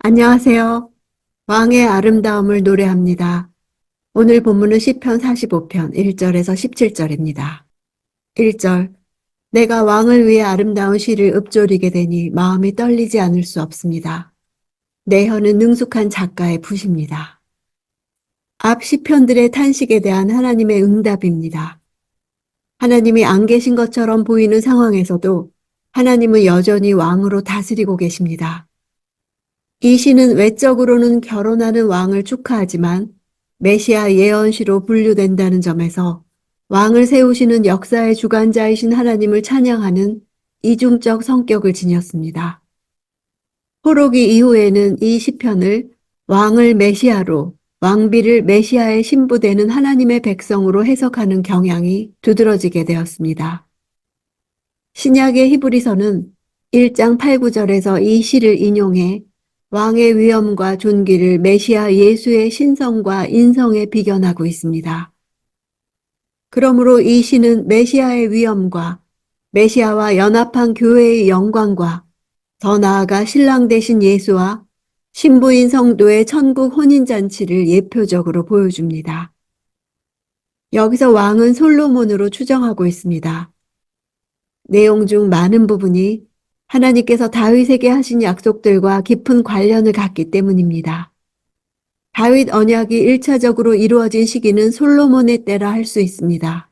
안녕하세요. 왕의 아름다움을 노래합니다. 오늘 본문은 시편 45편 1절에서 17절입니다. 1절. 내가 왕을 위해 아름다운 시를 읊조리게 되니 마음이 떨리지 않을 수 없습니다. 내 혀는 능숙한 작가의 붓입니다. 앞 시편들의 탄식에 대한 하나님의 응답입니다. 하나님이 안 계신 것처럼 보이는 상황에서도 하나님은 여전히 왕으로 다스리고 계십니다. 이 시는 외적으로는 결혼하는 왕을 축하하지만 메시아 예언시로 분류된다는 점에서 왕을 세우시는 역사의 주관자이신 하나님을 찬양하는 이중적 성격을 지녔습니다. 포로기 이후에는 이 시편을 왕을 메시아로, 왕비를 메시아에 신부되는 하나님의 백성으로 해석하는 경향이 두드러지게 되었습니다. 신약의 히브리서는 1장 8, 9절에서 이 시를 인용해 왕의 위엄과 존귀를 메시아 예수의 신성과 인성에 비견하고 있습니다. 그러므로 이 시는 메시아의 위엄과 메시아와 연합한 교회의 영광과 더 나아가 신랑 되신 예수와 신부인 성도의 천국 혼인잔치를 예표적으로 보여줍니다. 여기서 왕은 솔로몬으로 추정하고 있습니다. 내용 중 많은 부분이 하나님께서 다윗에게 하신 약속들과 깊은 관련을 갖기 때문입니다. 다윗 언약이 1차적으로 이루어진 시기는 솔로몬의 때라 할 수 있습니다.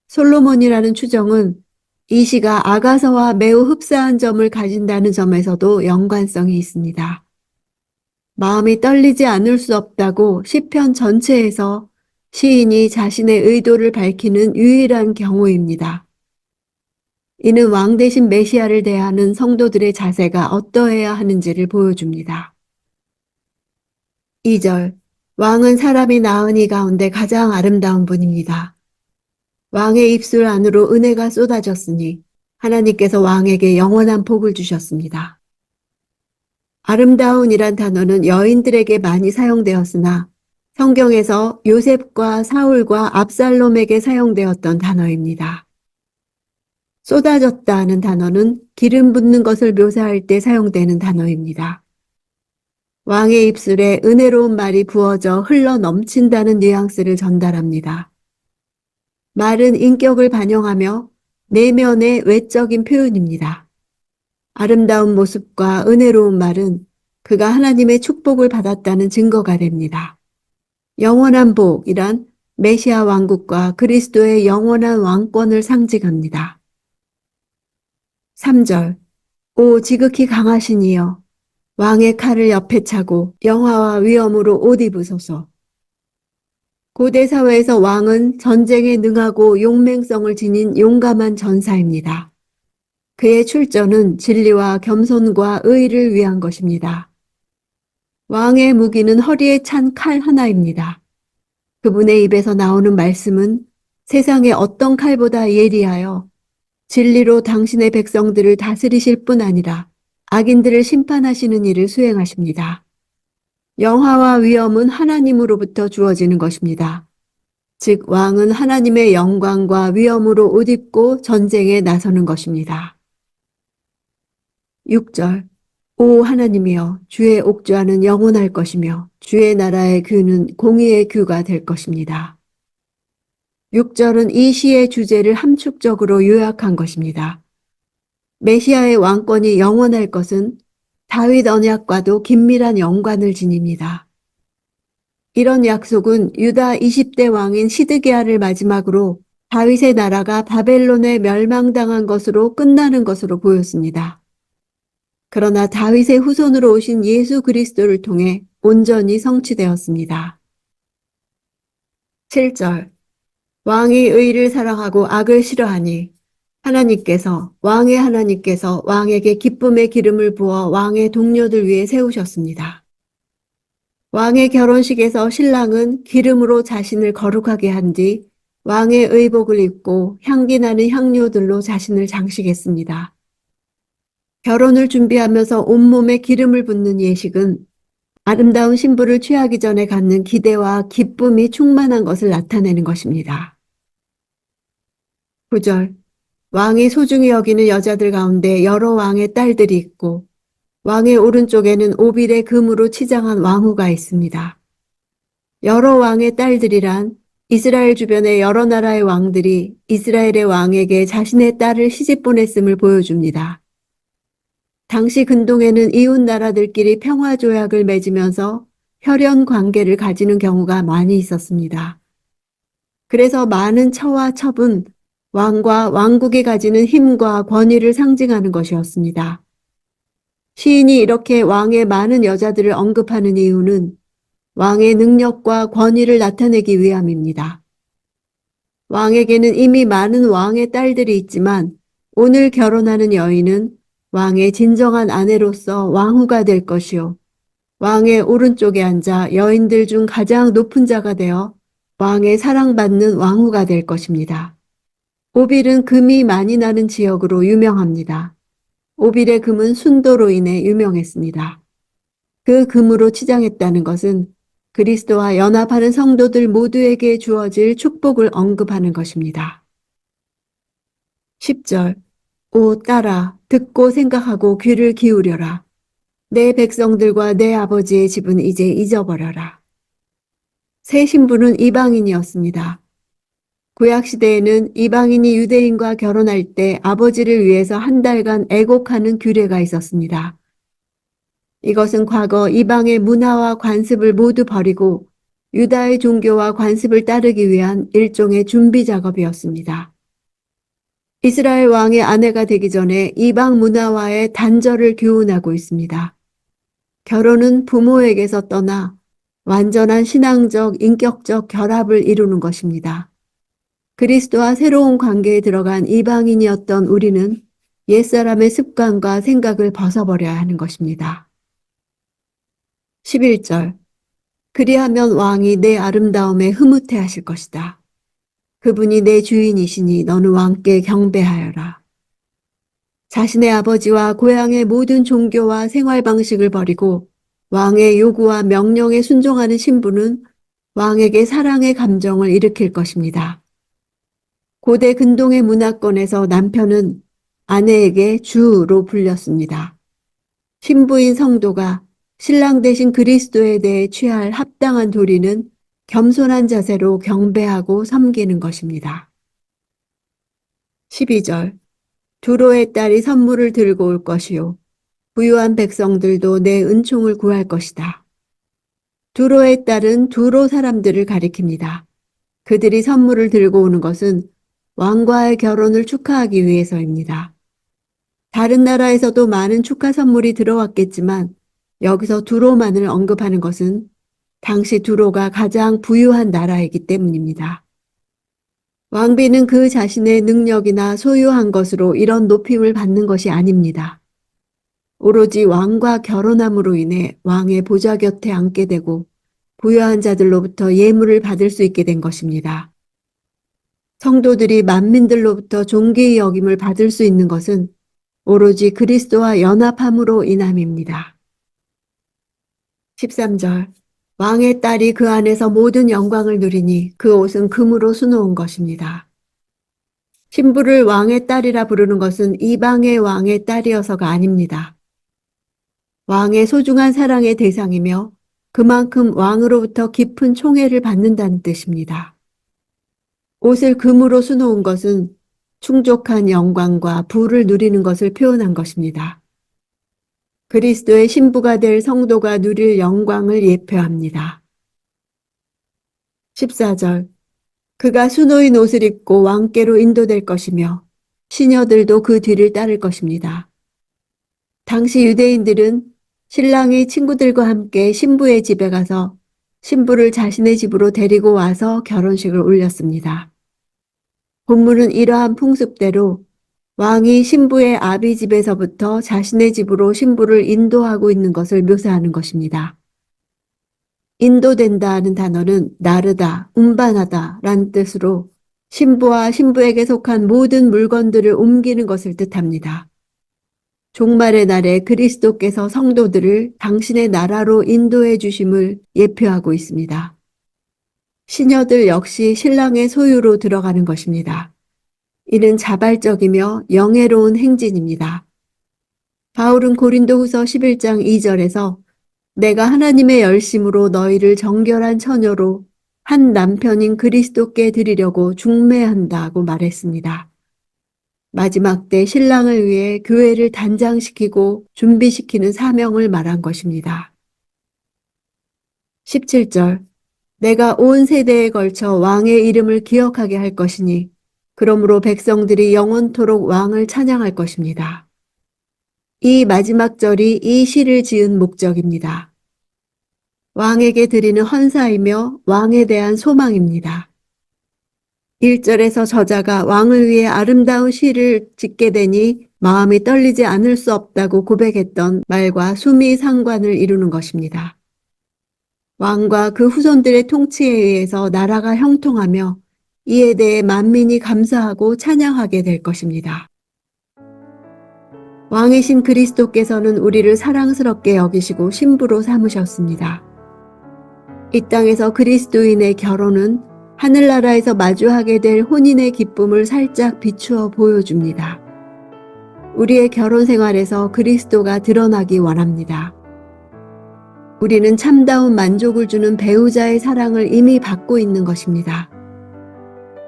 솔로몬이라는 추정은 이 시가 아가서와 매우 흡사한 점을 가진다는 점에서도 연관성이 있습니다. 마음이 떨리지 않을 수 없다고 시편 전체에서 시인이 자신의 의도를 밝히는 유일한 경우입니다. 이는 왕 대신 메시아를 대하는 성도들의 자세가 어떠해야 하는지를 보여줍니다. 2절. 왕은 사람이 낳은 이 가운데 가장 아름다운 분입니다. 왕의 입술 안으로 은혜가 쏟아졌으니 하나님께서 왕에게 영원한 복을 주셨습니다. 아름다운이란 단어는 여인들에게 많이 사용되었으나 성경에서 요셉과 사울과 압살롬에게 사용되었던 단어입니다. 쏟아졌다는 단어는 기름 붓는 것을 묘사할 때 사용되는 단어입니다. 왕의 입술에 은혜로운 말이 부어져 흘러 넘친다는 뉘앙스를 전달합니다. 말은 인격을 반영하며 내면의 외적인 표현입니다. 아름다운 모습과 은혜로운 말은 그가 하나님의 축복을 받았다는 증거가 됩니다. 영원한 복이란 메시아 왕국과 그리스도의 영원한 왕권을 상징합니다. 3절. 오 지극히 강하신 이여 왕의 칼을 옆에 차고 영화와 위엄으로 옷 입으소서. 고대 사회에서 왕은 전쟁에 능하고 용맹성을 지닌 용감한 전사입니다. 그의 출전은 진리와 겸손과 의를 위한 것입니다. 왕의 무기는 허리에 찬 칼 하나입니다. 그분의 입에서 나오는 말씀은 세상의 어떤 칼보다 예리하여 진리로 당신의 백성들을 다스리실 뿐 아니라 악인들을 심판하시는 일을 수행하십니다. 영화와 위엄은 하나님으로부터 주어지는 것입니다. 즉 왕은 하나님의 영광과 위엄으로 옷 입고 전쟁에 나서는 것입니다. 6절. 오 하나님이여 주의 옥좌는 영원할 것이며 주의 나라의 규는 공의의 규가 될 것입니다. 6절은 이 시의 주제를 함축적으로 요약한 것입니다. 메시아의 왕권이 영원할 것은 다윗 언약과도 긴밀한 연관을 지닙니다. 이런 약속은 유다 20대 왕인 시드기야를 마지막으로 다윗의 나라가 바벨론에 멸망당한 것으로 끝나는 것으로 보였습니다. 그러나 다윗의 후손으로 오신 예수 그리스도를 통해 온전히 성취되었습니다. 7절. 왕이 의를 사랑하고 악을 싫어하니 왕의 하나님께서 왕에게 기쁨의 기름을 부어 왕의 동료들 위해 세우셨습니다. 왕의 결혼식에서 신랑은 기름으로 자신을 거룩하게 한 뒤 왕의 의복을 입고 향기 나는 향료들로 자신을 장식했습니다. 결혼을 준비하면서 온몸에 기름을 붓는 예식은 아름다운 신부를 취하기 전에 갖는 기대와 기쁨이 충만한 것을 나타내는 것입니다. 9절. 왕이 소중히 여기는 여자들 가운데 여러 왕의 딸들이 있고 왕의 오른쪽에는 오빌의 금으로 치장한 왕후가 있습니다. 여러 왕의 딸들이란 이스라엘 주변의 여러 나라의 왕들이 이스라엘의 왕에게 자신의 딸을 시집 보냈음을 보여줍니다. 당시 근동에는 이웃 나라들끼리 평화 조약을 맺으면서 혈연 관계를 가지는 경우가 많이 있었습니다. 그래서 많은 처와 첩은 왕과 왕국이 가지는 힘과 권위를 상징하는 것이었습니다. 시인이 이렇게 왕의 많은 여자들을 언급하는 이유는 왕의 능력과 권위를 나타내기 위함입니다. 왕에게는 이미 많은 왕의 딸들이 있지만 오늘 결혼하는 여인은 왕의 진정한 아내로서 왕후가 될 것이요. 왕의 오른쪽에 앉아 여인들 중 가장 높은 자가 되어 왕의 사랑받는 왕후가 될 것입니다. 오빌은 금이 많이 나는 지역으로 유명합니다. 오빌의 금은 순도로 인해 유명했습니다. 그 금으로 치장했다는 것은 그리스도와 연합하는 성도들 모두에게 주어질 축복을 언급하는 것입니다. 10절 오 딸아 듣고 생각하고 귀를 기울여라. 내 백성들과 내 아버지의 집은 이제 잊어버려라. 새 신부는 이방인이었습니다. 구약시대에는 이방인이 유대인과 결혼할 때 아버지를 위해서 한 달간 애곡하는 규례가 있었습니다. 이것은 과거 이방의 문화와 관습을 모두 버리고 유다의 종교와 관습을 따르기 위한 일종의 준비 작업이었습니다. 이스라엘 왕의 아내가 되기 전에 이방 문화와의 단절을 교훈하고 있습니다. 결혼은 부모에게서 떠나 완전한 신앙적, 인격적 결합을 이루는 것입니다. 그리스도와 새로운 관계에 들어간 이방인이었던 우리는 옛사람의 습관과 생각을 벗어버려야 하는 것입니다. 11절 그리하면 왕이 내 아름다움에 흐뭇해 하실 것이다. 그분이 내 주인이시니 너는 왕께 경배하여라. 자신의 아버지와 고향의 모든 종교와 생활 방식을 버리고 왕의 요구와 명령에 순종하는 신부는 왕에게 사랑의 감정을 일으킬 것입니다. 고대 근동의 문화권에서 남편은 아내에게 주로 불렸습니다. 신부인 성도가 신랑 대신 그리스도에 대해 취할 합당한 도리는 겸손한 자세로 경배하고 섬기는 것입니다. 12절 두로의 딸이 선물을 들고 올 것이요. 부유한 백성들도 내 은총을 구할 것이다. 두로의 딸은 두로 사람들을 가리킵니다. 그들이 선물을 들고 오는 것은 왕과의 결혼을 축하하기 위해서입니다. 다른 나라에서도 많은 축하 선물이 들어왔겠지만 여기서 두로만을 언급하는 것은 당시 두로가 가장 부유한 나라이기 때문입니다. 왕비는 그 자신의 능력이나 소유한 것으로 이런 높임을 받는 것이 아닙니다. 오로지 왕과 결혼함으로 인해 왕의 보좌 곁에 앉게 되고 부유한 자들로부터 예물을 받을 수 있게 된 것입니다. 성도들이 만민들로부터 존귀의 여김을 받을 수 있는 것은 오로지 그리스도와 연합함으로 인함입니다. 13절 왕의 딸이 그 안에서 모든 영광을 누리니 그 옷은 금으로 수놓은 것입니다. 신부를 왕의 딸이라 부르는 것은 이방의 왕의 딸이어서가 아닙니다. 왕의 소중한 사랑의 대상이며 그만큼 왕으로부터 깊은 총애를 받는다는 뜻입니다. 옷을 금으로 수놓은 것은 충족한 영광과 부를 누리는 것을 표현한 것입니다. 그리스도의 신부가 될 성도가 누릴 영광을 예표합니다. 14절 그가 수놓인 옷을 입고 왕께로 인도될 것이며 시녀들도 그 뒤를 따를 것입니다. 당시 유대인들은 신랑이 친구들과 함께 신부의 집에 가서 신부를 자신의 집으로 데리고 와서 결혼식을 올렸습니다. 본문은 이러한 풍습대로 왕이 신부의 아비 집에서부터 자신의 집으로 신부를 인도하고 있는 것을 묘사하는 것입니다. 인도된다는 단어는 나르다, 운반하다 라는 뜻으로 신부와 신부에게 속한 모든 물건들을 옮기는 것을 뜻합니다. 종말의 날에 그리스도께서 성도들을 당신의 나라로 인도해 주심을 예표하고 있습니다. 시녀들 역시 신랑의 소유로 들어가는 것입니다. 이는 자발적이며 영예로운 행진입니다. 바울은 고린도후서 11장 2절에서 내가 하나님의 열심으로 너희를 정결한 처녀로 한 남편인 그리스도께 드리려고 중매한다고 말했습니다. 마지막 때 신랑을 위해 교회를 단장시키고 준비시키는 사명을 말한 것입니다. 17절 내가 온 세대에 걸쳐 왕의 이름을 기억하게 할 것이니 그러므로 백성들이 영원토록 왕을 찬양할 것입니다. 이 마지막 절이 이 시를 지은 목적입니다. 왕에게 드리는 헌사이며 왕에 대한 소망입니다. 1절에서 저자가 왕을 위해 아름다운 시를 짓게 되니 마음이 떨리지 않을 수 없다고 고백했던 말과 수미 상관을 이루는 것입니다. 왕과 그 후손들의 통치에 의해서 나라가 형통하며 이에 대해 만민이 감사하고 찬양하게 될 것입니다. 왕이신 그리스도께서는 우리를 사랑스럽게 여기시고 신부로 삼으셨습니다. 이 땅에서 그리스도인의 결혼은 하늘나라에서 마주하게 될 혼인의 기쁨을 살짝 비추어 보여줍니다. 우리의 결혼 생활에서 그리스도가 드러나기 원합니다. 우리는 참다운 만족을 주는 배우자의 사랑을 이미 받고 있는 것입니다.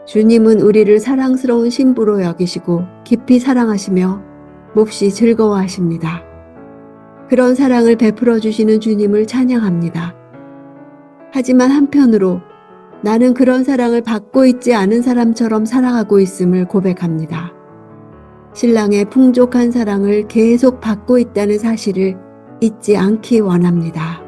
주님은 우리를 사랑스러운 신부로 여기시고 깊이 사랑하시며 몹시 즐거워하십니다. 그런 사랑을 베풀어 주시는 주님을 찬양합니다. 하지만 한편으로 나는 그런 사랑을 받고 있지 않은 사람처럼 살아가고 있음을 고백합니다. 신랑의 풍족한 사랑을 계속 받고 있다는 사실을 잊지 않기 원합니다.